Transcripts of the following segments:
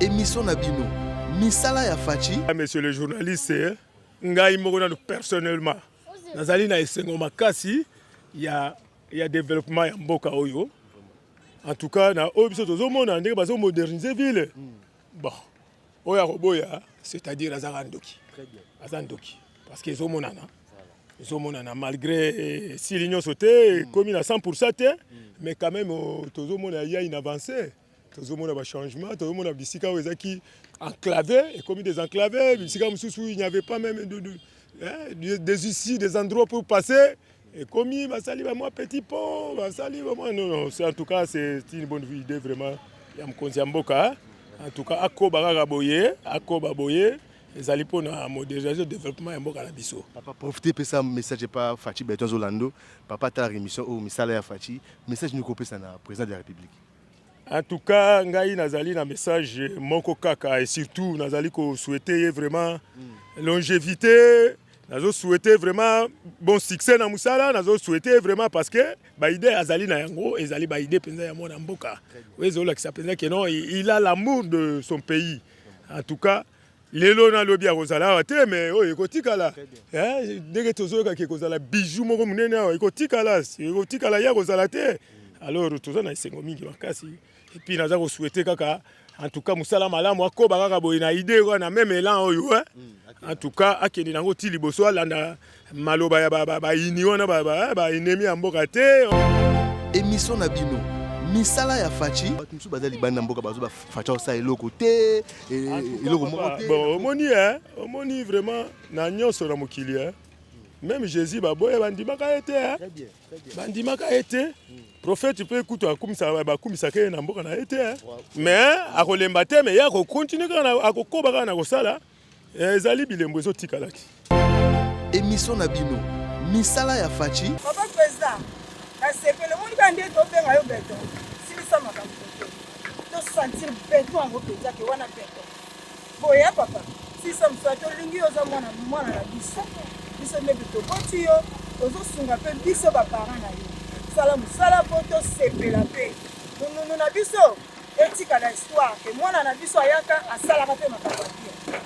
émission Nabino, misala ya fachi. Monsieur le journaliste, ngai moko na personnellement. Nazali na esengo makasi ya développement ya mboka oyo. En tout cas na obiso tozomona ndenge bazo moderniser ville. Bon, oya roboya, c'est-à-dire azandoki. Très bien. Azandoki parce que zomonana. Zomonana malgré si l'union sauté comme il a 100% mais quand même tozomona il y a une avancée. Tozomona ba changement, tozomona bisika wezaki enclavé et comme des enclavés, bisika mususu il n'y avait pas même des ici des endroits pour passer et comme basali ba moi petit pont, basali ba moi non, c'est en tout cas c'est une bonne idée vraiment ya mkonzi ya mboka. En tout cas akoba boye ezali pona modernisation développement ya mboka na biso. Papa profiter pe ça message pas Fachi Beton Zolando, papa ta rémission au misala ya Fachi, message nous kopesa na président de la République. En tout cas, ngai nazali na message moko kaka et surtout nazali ko souhaiter vraiment longévité, nazo souhaiter vraiment bon succès na musala, nazo souhaiter vraiment parce que ba idée azali na yango, ezali ba idée penza ya mona mboka. Wezola ki sapenza que non, il a l'amour de son pays. En tout cas, lelo na lobi ya kozala te mais oyo ekotikala. Ndenge tozoka ke kozala bijou moko munene ekotikala, ekotikala ya kozala te. Alors tozana isengo mingi makasi. Et puis nous avons souhaité kaka en tout cas musala malamu akoba kaka boyina idée wana même élan oyo en tout cas akeni nango ti liboso alanda maloba ya ba ini wana ba ennemi ya mboka te. Émission Nabino misala ya Fachi musu bazali banda mboka bazo ba Fachi sa eloko te eloko moko te. Bon omoni vraiment na nyonso na mokili même Jésus baboye bandimaka été bandimaka été prophète peut écouter akumisa ke na mboka na été mais akolemba te mais ya ko continuer kana akokoba kana kosala ezali bilembo ezotikalaki. Émission Nabino misala ya Fachi. Papa président na sepele moni bande to benga yo beto silisa makambo to sentir beto ngo peza ke wana beto boya papa sisa msato lingi oza mwana na biso biso ne bito botio ozo sunga pe biso ba parents na yo sala musala poto sepela pe nous na biso etika na histoire que mwana na biso ayaka asala ka pe makambo bien.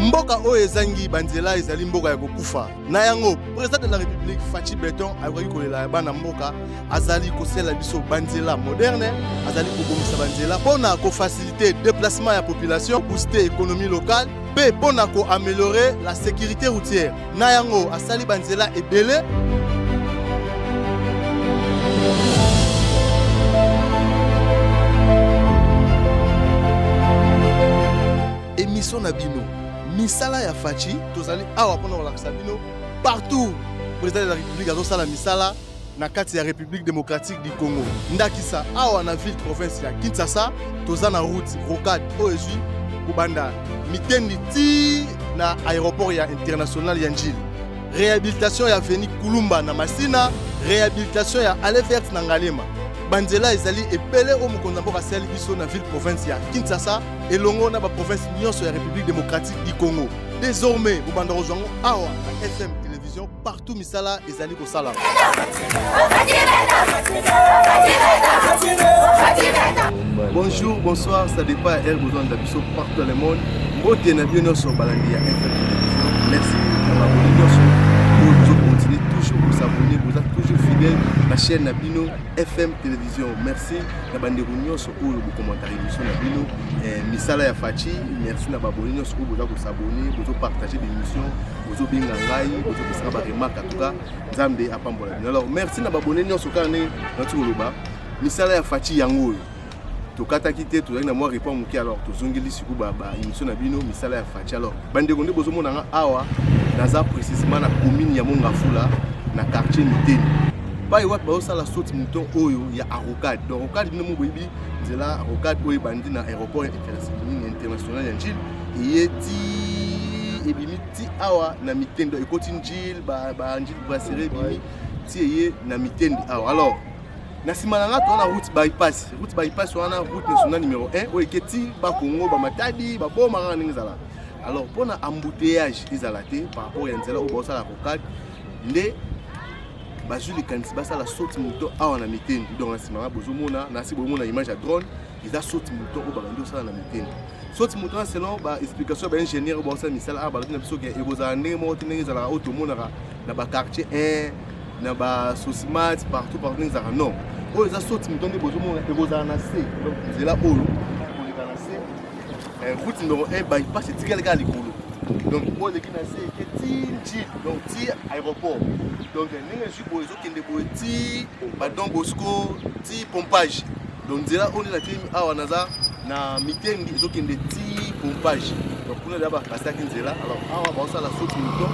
Mboka oyo ezangi banzela ezali mboka ya kokufa na yango président de la République Fachi Beton akoki kolela bana mboka azali kosela biso banzela moderne azali kobomisa banzela pona ko faciliter déplacement ya population booster économie locale pe pona ko améliorer la sécurité routière na yango asali banzela ebele. Émission Nabino misala ya Fachi tozali awa pona kolakisa bino partout président de la République azosala misala na kati ya République démocratique du Congo ndakisa awa na ville province ya Kinshasa toza na route rocade oezui kubanda mitendi ti na aéroport ya international ya Njili réhabilitation ya avenue Kulumba na Masina réhabilitation ya Alevert na Ngalema banzela ezali ebele o mokonza mboka sali biso na ville province ya Kinshasa elongo na ba province nyonso ya République démocratique du Congo. Désormais bobanda kozwango awa na FM télévision partout misala ezali kosala. Bonjour, bonsoir, ça dépend à elle besoin de biso partout dans le monde. Mbote na bien sur balandi ya FM télévision. Merci à ma bonne pour continuer toujours pour s'abonner, vous êtes toujours fidèles la chaîne Nabino FM télévision. Merci na bande nyonso oyo bu commentaire émission Nabino misala ya Fachi. Merci na baboni nyonso oyo boza ko s'abonner, bozo partager l'émission, bozo benga ngai, bozo pesaka ba remarque en tout cas nzambe apambola. Alors merci na baboni nyonso kana na tukoloba misala ya Fachi yango oyo tokata kité tozali na moi répond muki alors tozongeli siku ba émission Nabino misala ya Fachi. Alors bande gonde bozo mona awa naza précisément na commune ya Mongafula na quartier Miteni. Ba iwa ba osala saute mouton oyo ya Arocade. Donc Arocade bino mobibi zela Arocade oyo bandi na aéroport international ya Njili yeti ebimiti awa na Miteni do ekoti Njili ba Njili brasserie bimi ti eye na Miteni awa. Alors na simananga to na route bypass wana route nationale numéro 1 oyo eketi ba Congo ba Matadi ba boma ngani zala. Alors pour na embouteillage izalate par rapport ya nzela oyo ba osala Arocade nde bazuli kanisi basala saute moto awa na Miteni donc na simanga bozomona na si bomona image ya drone eza saute mouton oyo babandi osala na miteni saute mouton selon baexplication ya baingénieur oyo baosala misala awa balobi na biso ke ekozala ndenge moko te ndenge ezalaka oyo tomonaka na baquartier 1 na basosimat partout ndenge ezalaka non oyo eza saute mouton nde bozomona ekozala na se donc nzela oyo ekoleka na se route numéro 1 bypass etikali kaka likolo donc oyo eleki na se eke ti njil donc ti aéroport donc ndenge ezwi boye ezokende boye ti badon bosco ti pompage donc nzela oyo nde natelemi awa naza na mitengi ezokende ti pompage donc kuna deya bakasiaki nzela alors awa baosala saute mouton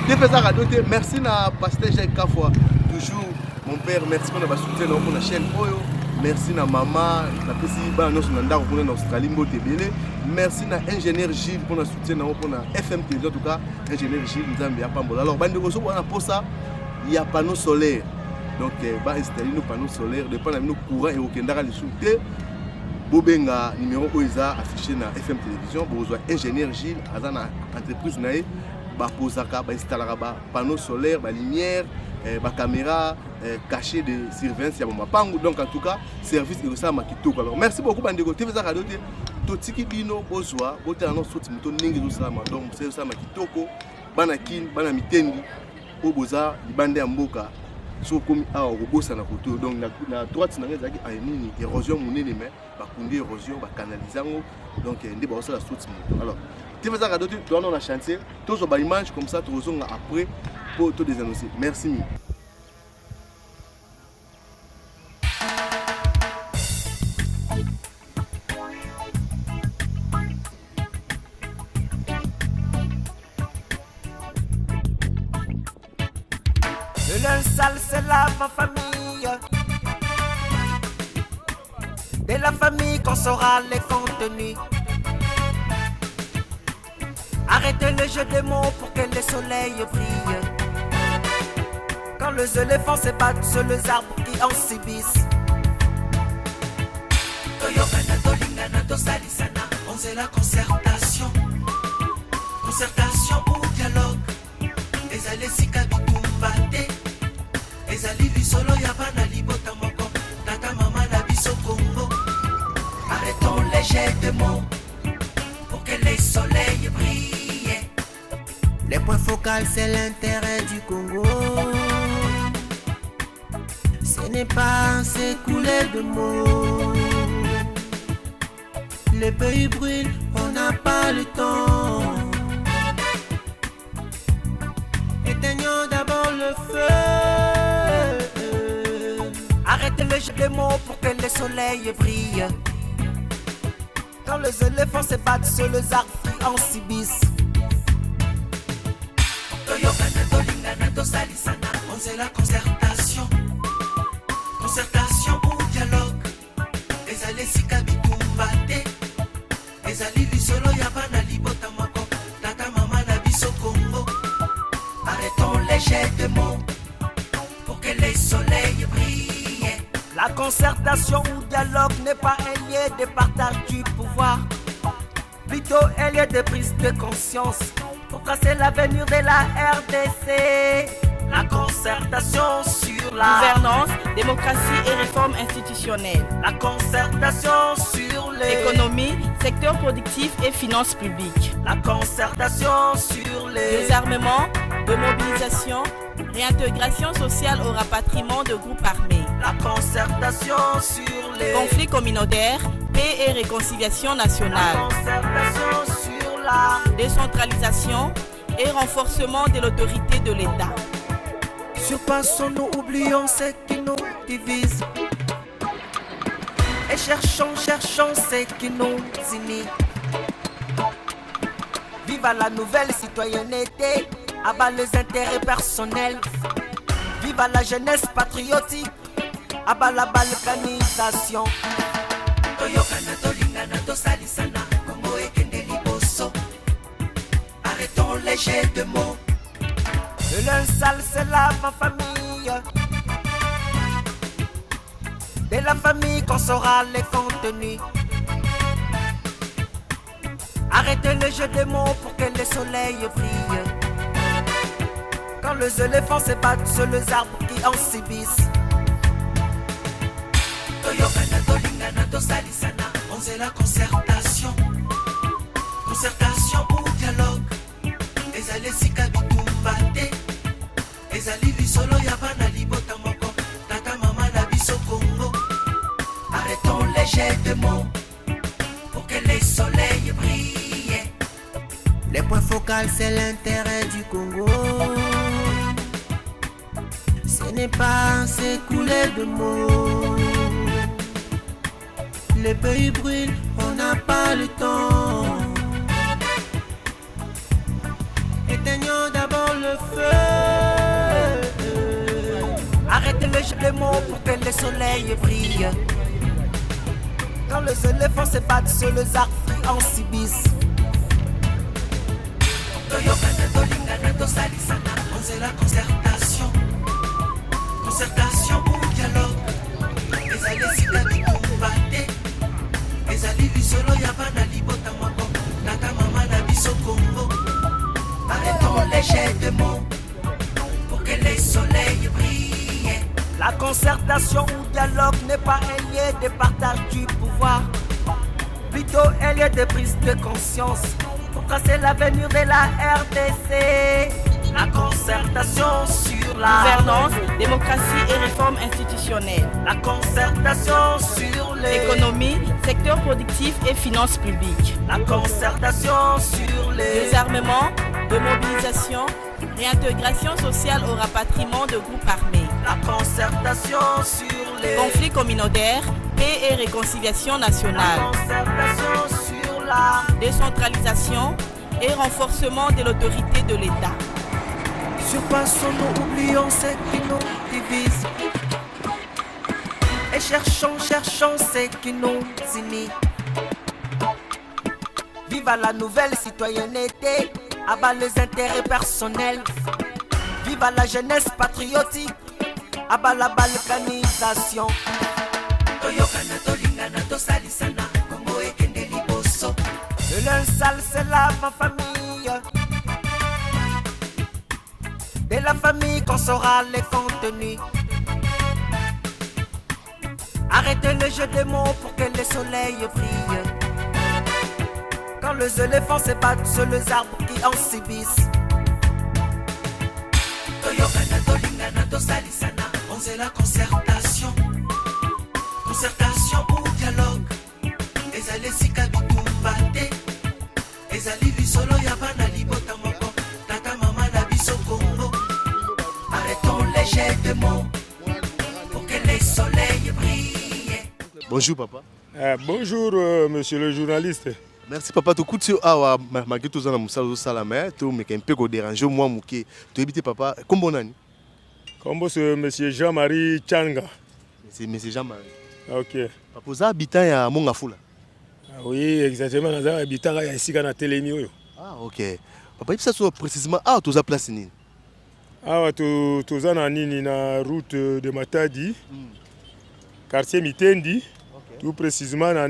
TVZ Radio te merci na pasteur Jacques Kafwa toujours mon père merci mpona basoutien na mpona chaîne oyo merci na mama napesi bana nyonso na ndako kuna na Australie mbote ebele merci na ingénieur Gilles mpona soutien na mpona FM TV en tout cas ingénieur Gilles nzambe apambola alors bandeko so bona posa ya panneau solaire donc installer nos panneaux solaires dépend na bino courant et okendaka lisu te bobenga numéro oyo eza affiché na FM télévision bozwa ingénieur Gilles aza na entreprise na ye bapozaka bainstallaka bapanneau solaire balumière bacaméra cachet de surveillance ya bamapangu donc en tout cas service ekosalama kitoko alors merci beaucoup bandeko TVZ Radio te totiki bino bozwa botala no saute mouton ndenge ezosalama donc ezosalama kitoko bana kini bana mitendi oyo boza libanda ya mboka so komi awa okobosana koto donc na droite na ngai ezalaki nini érosion monene mais bakundi érosion bacanalize yango donc nde baosala saute mouton alors TVZ Radio te towana na chantier tozwa baimage comme ça tozonga après pour tout désannoncer merci mille. Le linge sale, c'est la famille. De la famille qu'on saura les contenus. Arrêtez le jeu des mots pour que le soleil brille. Quand les éléphants se battent sur les arbres qui en subissent. Toyokana, Tolingana, Tosalisana, on sait la concertation. Concertation ou dialogue. Les allées si kabitumbate. Les allées solo yabana libota moko. Tata mama la biso Congo. Arrêtons les jets de mots pour que les soleils brillent. Le point focal c'est l'intérêt du Congo. Ce n'est pas s'écouler de mots. Le pays brûle, on n'a pas le temps. Éteignons d'abord le feu. Arrêtez le jeu de mots pour que le soleil brille. Quand les éléphants se battent sur les arbres qui en subissent. Toyokana, Tolingana, Tosalisana, on sait la concertation. Concertation ou dialogue. Les allées si kabitumbate. Les allées solo yabana libota moko. Tata mama na biso Congo. Arrêtons les jets de mots pour que les soleils brillent. La concertation ou dialogue n'est pas un lieu de partage du pouvoir. Plutôt un lieu de prise de conscience pour tracer l'avenir de la RDC. La concertation sur la gouvernance, démocratie et réforme institutionnelle. La concertation sur l'économie, secteur productif et finances publiques. La concertation sur les désarmement, demobilisation, réintégration sociale au rapatriement de groupes armés. La concertation sur les conflits communautaires, paix et réconciliation nationale. La concertation sur la décentralisation et renforcement de l'autorité de l'État. Surpassons-nous, oublions ce qui nous divise. Et cherchons ce qui nous unit. Vive la nouvelle citoyenneté, abat les intérêts personnels. Vive la jeunesse patriotique, abat la balkanisation. Toyokana, Tolingana, Tosalisana, Congo et Kende Liboso. Arrêtons les jets de mots. Le linge sale, c'est la famille. De la famille qu'on saura les contenus. Arrêtez le jeu de mots pour que le soleil brille. Quand les éléphants se battent sur les arbres qui en subissent. Toyokana, Tolingana, Tosalisana. la concertation. Concertation ou dialogue. Ezali sika bitumba te. Ezali lisolo ya bana libota moko. Tata mama na biso Congo. Arrêtons les jets de mots pour que les soleils brillent. Le point focal c'est l'intérêt du Congo. Ce n'est pas s'écouler de mots. Le pays brûle, on n'a pas le temps. Éteignons d'abord le feu. Arrêtez le jeu de mots pour que le soleil brille. Quand les éléphants se battent sur les arbres en subissent. Toyokana, tolingana, tosalisana, on c'est la concertation. Concertation ou dialogue. Ezali sika bitumba te. Ezali lisolo ya bana libota moko. Tata mama na biso Congo. Arrêtons les jets de mots pour que les soleils brillent. La concertation ou dialogue n'est pas un lieu de partage du pouvoir, plutôt un lieu de prise de conscience pour tracer l'avenir de la RDC. La concertation sur la Gouvernance, démocratie et réforme institutionnelle. La concertation sur Économie, secteur productif et finances publiques. La concertation sur Désarmement, démobilisation, réintégration sociale au rapatriement de groupes armés. La concertation sur Conflits communautaires, paix et réconciliation nationale. La concertation sur la Décentralisation et renforcement de l'autorité de l'État. Surpassons-nous, oublions ce qui nous divise. Et cherchons ce qui nous unit. Vive à la nouvelle citoyenneté, abat les intérêts personnels. Vive à la jeunesse patriotique, abat la balkanisation. Toyokana, tolingana, tosalisana, Congo ekende liboso. Le linge sale c'est la famille. De la famille qu'on saura les contenus. Arrêtez le jeu de mots pour que le soleil brille. Quand les éléphants se battent sur les arbres qui en subissent. Toyokana, tolingana, tosalisana, on c'est la concertation. Concertation ou dialogue. Ezali sika bitumba te. Ezali lisolo ya bana libota moko. Tata mama na biso Congo. Arrêtons les jets de mots pour que les soleils brillent. Bonjour papa. Bonjour monsieur le journaliste. Merci papa. Tu écoutes awa malgré tout ça na musala salama, tu me un peu déranger moi muké. Tu éviter papa. Comment on a? Comment c'est monsieur Jean-Marie Changa? C'est monsieur Jean-Marie. Ok. Papa vous habitant ya Mongafula. Oui, exactement, nous avons habitant ici dans la télémio. Ah ok. Papa, ça soit précisément tu as place ni. Ah, tu as na route de Matadi, quartier Mitendi, tout précisément na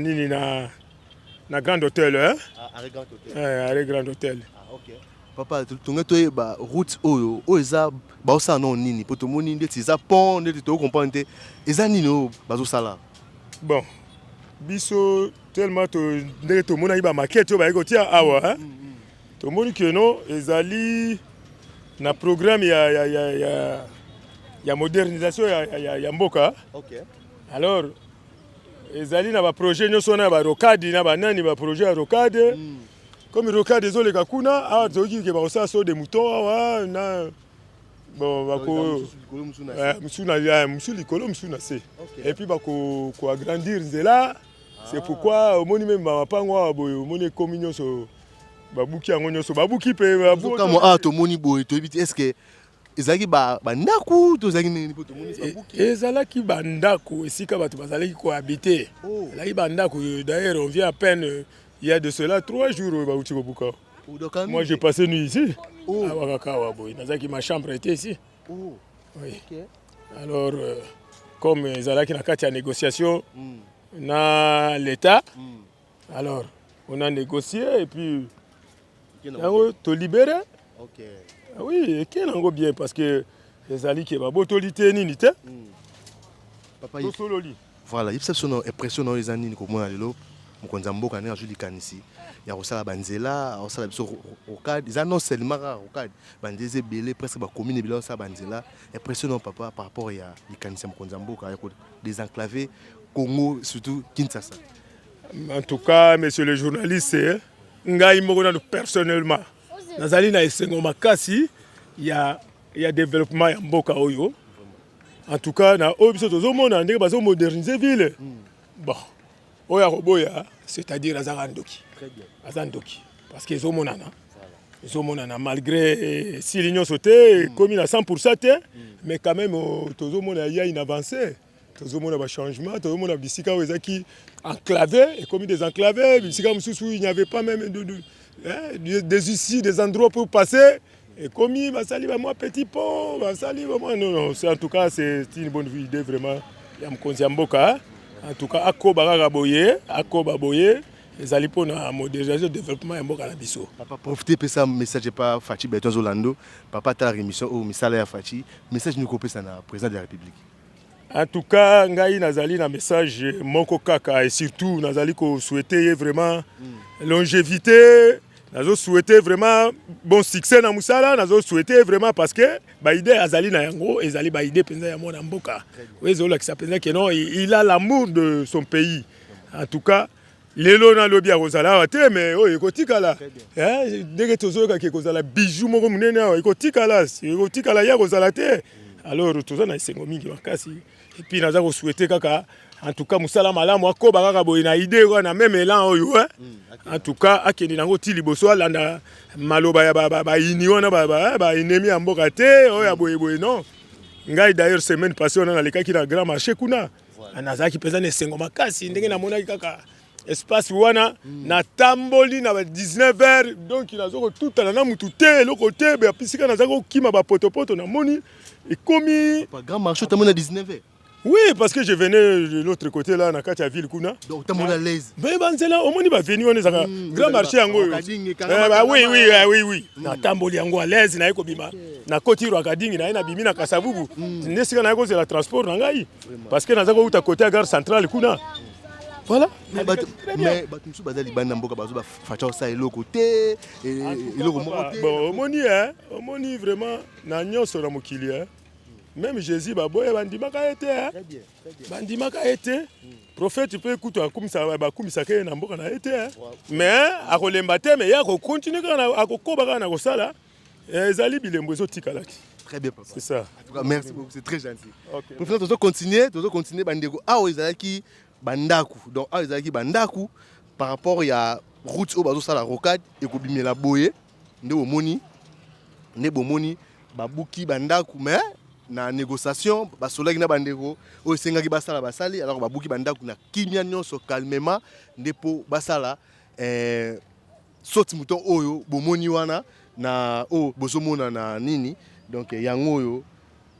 Grand Hôtel. Hein? Arrêt Grand Hôtel. Arrêt Grand Hôtel. Ah ok. Papa, tu as ba route oyo eza ba ça non nini pour tout monde ndeti za pont ndeti to comprendre eza nini bazo sala. Bon. Biso tellement to mona iba maquette yo ba ikotia awa hein. To moni que non ezali na programme ya modernisation ya mboka. OK. Alors ezali na ba projet nyoso na ba rocade na ba nani ba projet ya rocade. Comme rocade zo le kakuna awa toki ke ba osa so de mouton awa na bon bako musuli kolo musuna se. Et puis bako ko agrandir nzela. C'est pourquoi au moni même mapango aboyo moni communion so babuki yango nyoso babuki pe babuki kama to moni boy to ebiti est-ce que ezaki ba ndaku to zaki nini to moni babuki ezalaki bandako esika bato bazalaki ko habiter ezalaki bandako d'ailleurs on vient à peine il y a de cela 3 jours bauti kobuka. Moi j'ai passé nuit ici à Wakakawa boy nazaki ma chambre était ici. Oui. OK. Alors comme ezalaki na kati ya négociation na l'État. Alors, on a négocié et puis to libéré. OK. Ah oui, et quel est bien parce que les alliés qui va botolité ni té. Papa, voilà, il faut son impression dans les années comme moi lelo. mokonzi mboka ndenge azwi likanisi ya kosala banzela akosala biso rocade eza non seulement kaka rocade banzela ebele presque bacommune ebele osala banzela impressionnant papa par rapport ya likanisi ya mokonzi mboka ya désenclaver Congo surtout Kinshasa. En tout cas, monsieur le journaliste, ngai moko na personnellement nazali na esengo makasi ya développement ya mboka oyo. En tout cas, na oyo biso tozomona ndenge bazo moderniser ville. Bon, oya koboya, c'est-à-dire azandoki. Très bien. Azandoki parce que ezomonana malgré si l'union sauté comme il a 100% te, mais quand même tozomona il y a une avancée. Tozomona ba changement, tozomona bisika ezaki enclavé et comme des enclavés, bisika mususu il n'y avait pas même des ici des endroits pour passer. Et comme il va salir moi petit pont, va salir moi non, c'est en tout cas c'est une bonne idée vraiment. Ya mkonzi mboka. En tout cas akoba boye ezali pona modernisation développement ya mboka na biso. Papa profiter pe ça message pas Fachi Beton Zolando, papa ta rémission au misala ya Fachi, message nous kopesa na président de la République. En tout cas, ngai nazali na message moko kaka et surtout nazali ko souhaiter vraiment longévité. Nazo souhaiter vraiment bon succès na musala, nazo souhaiter vraiment parce que ba idée azali na yango, ezali ba idée penza ya mwana mboka. Wezola qui s'appelle que non, il a l'amour de son pays. En tout cas, lelo na lobi ya kozala wate mais ekotikala. Ndenge tozoka ke kozala bijou moko munene ekotikala, ekotikala ya kozala te. Alors tozana esengo mingi makasi et puis naza ko souhaiter kaka en tout cas musala malamu akoba kaka boye na idée wana même elan oyo en tout cas akende nango ti liboso alanda maloba ya ba ini wana ba ennemi ya mboka te oya boye non ngai d'ailleurs semaine passée on a lekaki na grand marché kuna anazaki pesa na esengo makasi ndenge na monaki kaka espace wana na tamboli na 19h donc nazoko tutana na mutu te loko te be pisika nazako kima ba potopoto na moni et komi Grand marché tamona 19h. Oui, parce que je venais de l'autre côté là, na kati ya ville kuna. Donc tamona l'aise. Mais banzela au moni ba venu on ezaka grand marché yango. Oui. Na tamboli yango à l'aise na eko bima. Na koti ro akadingi na ina bimi na kasavubu. Nesika na eko c'est la transport na ngai. Parce que nazako uta côté à gare centrale kuna. Voilà. Mais batumsu bazali bana mboka bazo ba facha ça eloko te eloko moko te. Bon, omoni vraiment na nyonso na mokili Même Jésus baboye bandimaka été bandimaka été prophète tu peux écouter akumisa ke na mboka na été mais akolemba te mais ya ko continuer kana akokoba kana ko sala ezali bilembo ezotikalaki. Très bien papa. C'est ça. En tout cas merci beaucoup, c'est très gentil. OK. Pour finir tozo continuer bandeko ezalaki bandaku. Donc ezalaki bandaku par rapport ya route au bazo sala rocade et ko bimela boye nde bomoni babuki bandaku mais na négociation basolaki na bandeko oyo sengaki basala basali alors babuki bandaku na kimia nyonso calmement ndepo basala soti muton oyo bomoni wana na bozomona na nini donc yango oyo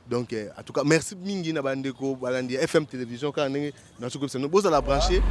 donc en tout cas merci mingi na bandeko balandi FM télévision ka ndenge na soko bisano bozala brancher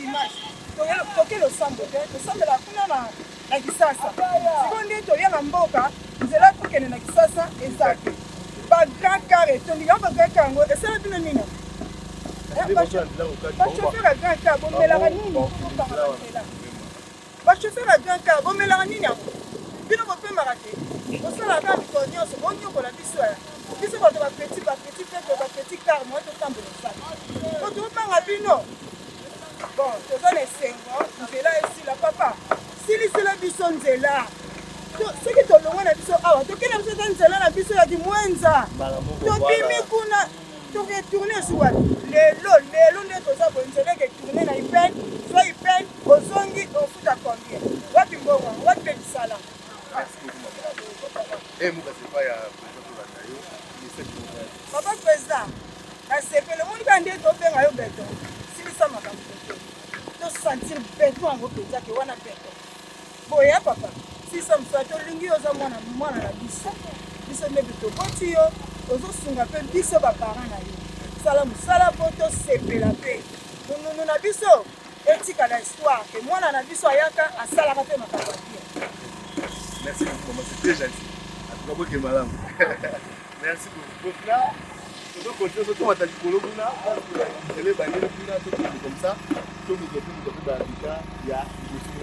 image toke losambo te tosambela kuna na kisasa siko nde toya na mboka nzela tokende na kisasa eza te bagrand car etondi yango bagrand car yango esala bino nini bachofer ya grand car bomelaka nini bachofer ya grand car bomelaka nini yango bino bopemaka te bosalaka mikolo nyonso bonyokola biso bato bapeti pepe bapeti car moye totambola osala po tobanga bino bon toza na esengo nzela esila papa silisila biso nzela soki tolongwa na biso awa tokende biso eza nzela na biso ya dimwenza tobimi kuna toketourne esuwa lelo nde toza boye nzela eketourne na ipen so ipen ozongi ofuta combien wapi mbongo wapi mpe bisala papa président nasepele omoni ka nde tobenga yo beton silisa makambo tosentir beton yango mpenza ke wana beton boya papa silisa mosala tolingi oza mwana na biso nde toboti yo ozosunga mpe biso baparent na yo sala mosala mpo tosepela mpe nunu na biso etikala histoire ke mwana na biso ayaka asalaka mpe makambo ya bien. Merci beaucoup, maman, c'est très gentil. En tout cas, c'est malin. Merci beaucoup. Là, on va continuer sur ton attaque pour comme ça.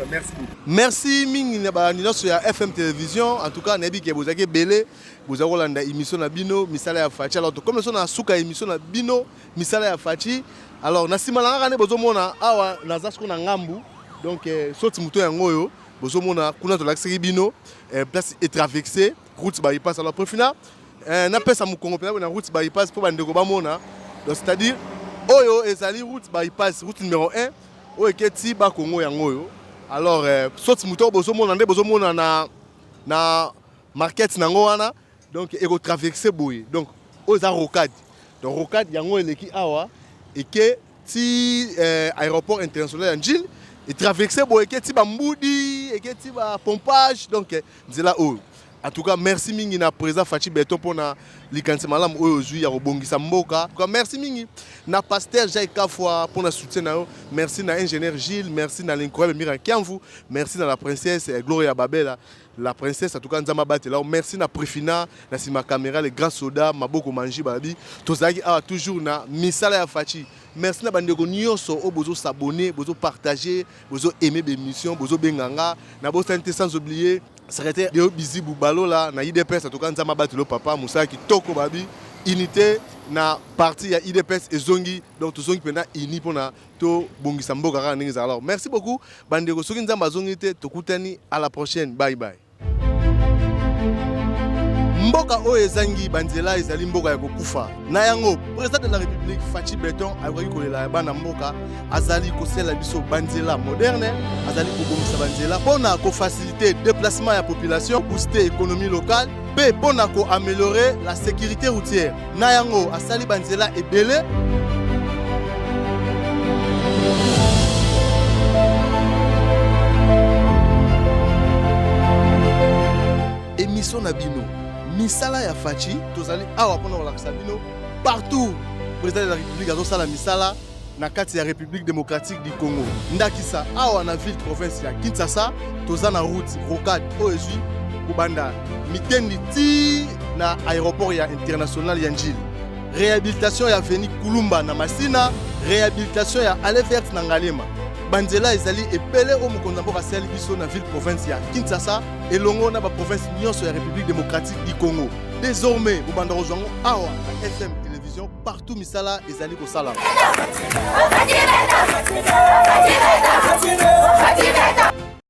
Merci beaucoup. Merci mingi na sur FM télévision. En tout cas, nabi ke bozake belé, bozako landa émission na bino, misala ya Fachi. Alors comme nous sommes na suka émission na bino, misala ya Fachi. Alors na simalanga ne bozomona awa nazasko na ngambu. Donc soti muto yango yo. Bozomona kuna to laxi bino place traversée route bypass alors profina na pesa mu Congo na route bypass pour bandeko bamona donc c'est-à-dire oyo ezali route bypass route numéro 1 oyo eketi ba Congo yango yo alors soti muto bozomona nde bozomona na market nango wana donc eko traverser boye donc oza rocade donc rocade yango eleki awa eke ti aéroport international ya Njili et traverser boye eketi ba mbudi eketi ba pompage donc nzela oyo en tout cas merci mingi na président Fachi Beton pona likansi malamu oyo ozwi ya kobongisa mboka en tout cas merci mingi na pasteur Jacques Kafwa pona soutien na yo merci na ingénieur Gilles merci na l'incroyable Mira Kiamvu merci na la princesse Gloria Babela la princesse en tout cas nzama batela merci na Prefina na sima caméra les grands soldats maboko manji babi tozaki awa toujours na misala ya Fachi. Merci na bandeko nyonso o bozo s'abonner, bozo partager, bozo aimer l'émission, bozo benganga, na bo santé sans oublier secrétaire de Bizi Boubalo là na IDPS en tout cas nzama batelo papa Moussa ki toko babi unité na parti ya IDPS ezongi donc tozongi pena ini pona to bongisa mboka ka ndenge za. Alors merci beaucoup bandeko soki nzamba zongi te tokutani à la prochaine, bye bye. Mboka oyo ezangi banzela ezali mboka ya kokufa na yango président de la République Fachi Beton akoki kolela bana mboka azali kosela biso banzela moderne azali kobongisa banzela pona ko faciliter déplacement ya population booster économie locale pe pona ko améliorer la sécurité routière na yango asali banzela ebele émission na bino misala ya Fachi tozali awa pona kolakisa bino partout président de la République azosala misala na kati ya République démocratique du Congo ndakisa awa na ville province ya Kinshasa toza na route rocade oyo ezwi kobanda mitendi ti na aéroport ya international ya Njili réhabilitation ya avenue Kulumba na Masina réhabilitation ya Alevert na Ngalema banzela ezali ebele o mokonzi mboka asali biso na ville province ya Kinshasa elongo na ba province nyonso ya République démocratique du Congo. Désormais bobanda kozwango awa na FM télévision partout misala ezali kosala.